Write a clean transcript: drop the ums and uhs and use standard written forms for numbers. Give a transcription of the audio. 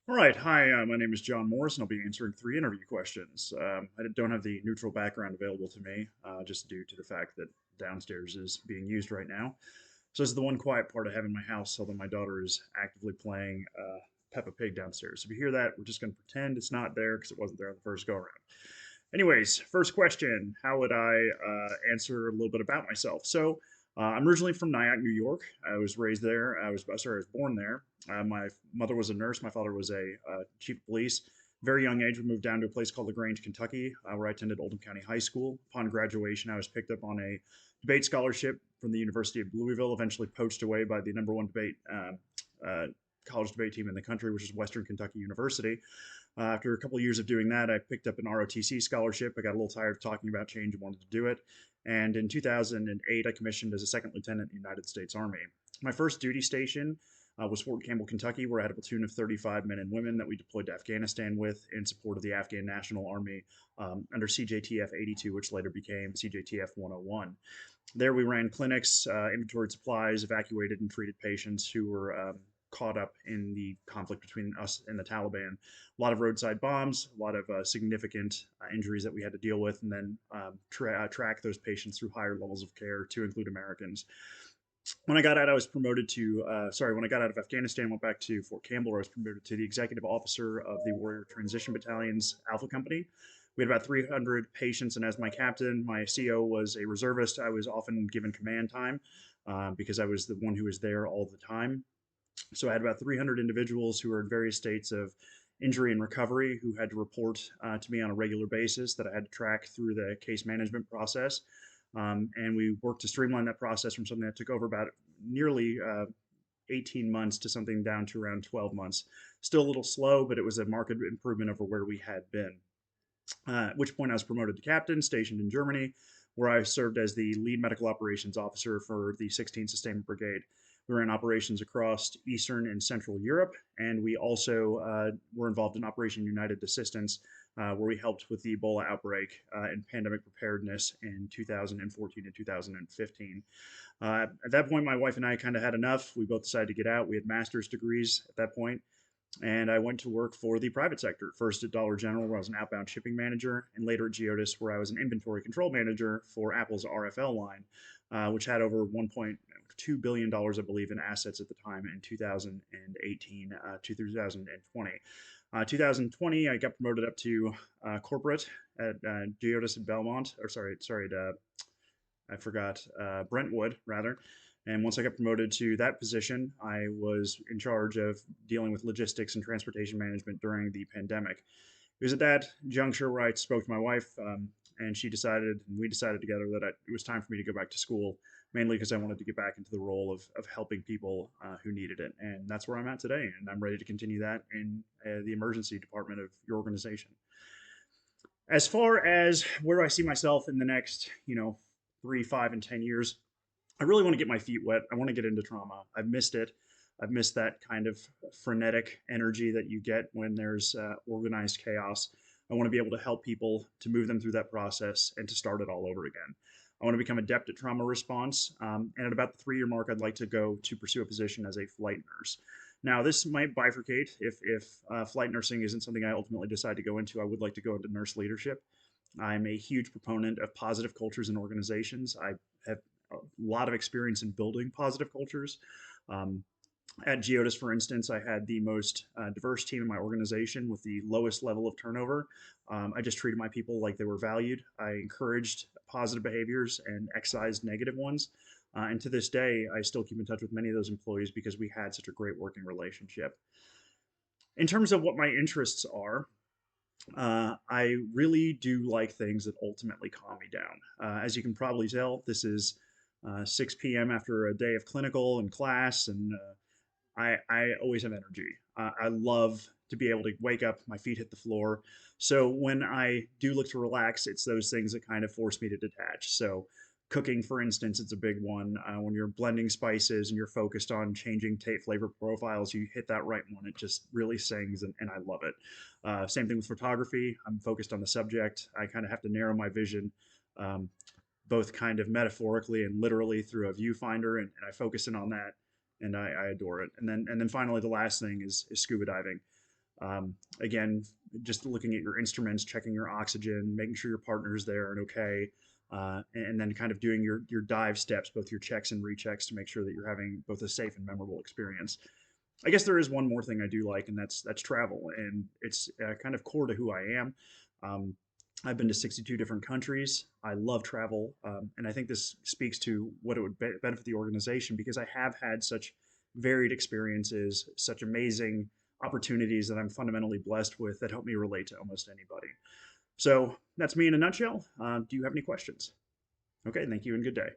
All right. Hi, my name is John Morris, and I'll be answering three interview questions. I don't have the neutral background available to me, just due to the fact that downstairs is being used right now. So this is the one quiet part I have in my house, although my daughter is actively playing Peppa Pig downstairs. So if you hear that, we're just going to pretend it's not there because it wasn't there on the first go around. Anyways, first question. How would I answer a little bit about myself? I'm originally from Nyack, New York. I was raised there. I was born there. My mother was a nurse. My father was a chief of police. Very young age, we moved down to a place called LaGrange, Kentucky, where I attended Oldham County High School. Upon graduation, I was picked up on a debate scholarship from the University of Louisville, eventually poached away by the number one debate uh, college debate team in the country, which is Western Kentucky University. After a couple of years of doing that, I picked up an ROTC scholarship. I got a little tired of talking about change and wanted to do it. And in 2008, I commissioned as a second lieutenant in the United States Army. My first duty station was Fort Campbell, Kentucky, where I had a platoon of 35 men and women that we deployed to Afghanistan with in support of the Afghan National Army under CJTF 82, which later became CJTF 101. There we ran clinics, inventoried supplies, evacuated and treated patients who were caught up in the conflict between us and the Taliban. A lot of roadside bombs, a lot of significant injuries that we had to deal with, and then track those patients through higher levels of care to include Americans. When I got out, I was promoted to, when I got out of Afghanistan, went back to Fort Campbell, where I was promoted to the executive officer of the Warrior Transition Battalion's Alpha Company. We had about 300 patients, and as my captain, my CO was a reservist. I was often given command time because I was the one who was there all the time. So I had about 300 individuals who were in various states of injury and recovery who had to report to me on a regular basis that I had to track through the case management process. And we worked to streamline that process from something that took over about nearly 18 months to something down to around 12 months. Still a little slow, but it was a marked improvement over where we had been. At which point I was promoted to captain, stationed in Germany, where I served as the lead medical operations officer for the 16th Sustainment Brigade. We ran operations across Eastern and Central Europe, and we also were involved in Operation United Assistance, where we helped with the Ebola outbreak and pandemic preparedness in 2014 and 2015. At that point, my wife and I kind of had enough. We both decided to get out. We had master's degrees at that point, and I went to work for the private sector. First at Dollar General, where I was an outbound shipping manager, and later at Geodis, where I was an inventory control manager for Apple's RFL line, which had over $1.2 billion, I believe, in assets at the time in 2018 to 2020. 2020, I got promoted up to corporate at Geodis in Belmont, or I forgot, Brentwood, rather. And once I got promoted to that position, I was in charge of dealing with logistics and transportation management during the pandemic. It was at that juncture where I spoke to my wife, and we decided together that it was time for me to go back to school, mainly because I wanted to get back into the role of helping people who needed it. And that's where I'm at today. And I'm ready to continue that in the emergency department of your organization. As far as where I see myself in the next, 3, 5, and 10 years, I really want to get my feet wet. I want to get into trauma. I've missed it. I've missed that kind of frenetic energy that you get when there's organized chaos. I want to be able to help people to move them through that process and to start it all over again. I want to become adept at trauma response. And at about the 3 year mark, I'd like to go to pursue a position as a flight nurse. Now, this might bifurcate if flight nursing isn't something I ultimately decide to go into. I would like to go into nurse leadership. I'm a huge proponent of positive cultures in organizations. I have a lot of experience in building positive cultures. Um, at Geodis, for instance, I had the most diverse team in my organization with the lowest level of turnover. I just treated my people like they were valued. I encouraged positive behaviors and excised negative ones. And to this day, I still keep in touch with many of those employees because we had such a great working relationship. In terms of what my interests are, I really do like things that ultimately calm me down. As you can probably tell, this is 6 p.m. after a day of clinical and class, and I always have energy. I love to be able to wake up, my feet hit the floor. So when I do look to relax, it's those things that kind of force me to detach. So cooking, for instance, it's a big one. When you're blending spices and you're focused on changing flavor profiles, you hit that right one. It just really sings, and I love it. Same thing with photography. I'm focused on the subject. I kind of have to narrow my vision, um, both kind of metaphorically and literally through a viewfinder, and I focus in on that, and I adore it. And then finally, the last thing is scuba diving. Again, just looking at your instruments, checking your oxygen, making sure your partner's there and okay, and then kind of doing your dive steps, both your checks and rechecks, to make sure that you're having both a safe and memorable experience. I guess there is one more thing I do like, and that's travel, and it's kind of core to who I am. Um, I've been to 62 different countries. I love travel, and I think this speaks to what it would benefit the organization, because I have had such varied experiences, such amazing opportunities that I'm fundamentally blessed with that help me relate to almost anybody. So that's me in a nutshell. Do you have any questions? Okay, thank you and good day.